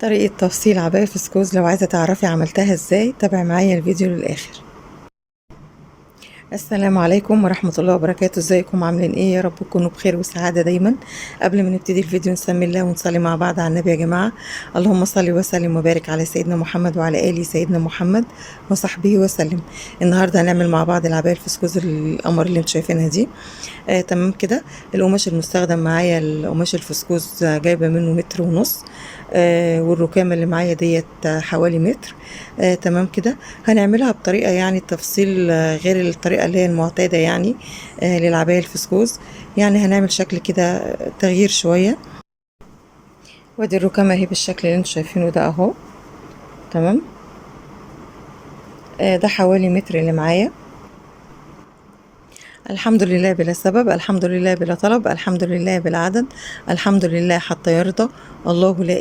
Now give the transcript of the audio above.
طريقة تفصيل عباية فسكوز، لو عايزة تعرفي عملتها ازاي تابعي معايا الفيديو للآخر. السلام عليكم ورحمة الله وبركاته، ازيكم عاملين ايه؟ يا رب تكونوا بخير وسعادة دايما. قبل ما نبتدي الفيديو نسمي الله ونصلي مع بعض على النبي يا جماعة. اللهم صل وسلم وبارك على سيدنا محمد وعلى آله سيدنا محمد وصحبه وسلم. النهاردة هنعمل مع بعض العباية الفسكوز القمر اللي انتوا شايفينها دي. تمام كده. القماش المستخدم معايا القماش الفسكوز، جايبة منه 1.5 متر. والركامة اللي معايا ديت حوالي متر. تمام كده. هنعملها بطريقة يعني تفصيل غير الطريقة اللي هي المعتادة يعني للعباية الفسكوز. يعني هنعمل شكل كده تغيير شوية. وادي الركامة اهي بالشكل اللي انتوا شايفينه ده اهو. تمام. ده حوالي متر اللي معايا. الحمد لله بلا سبب، الحمد لله بلا طلب، الحمد لله بلا عدد، الحمد لله حتى يرضى الله لا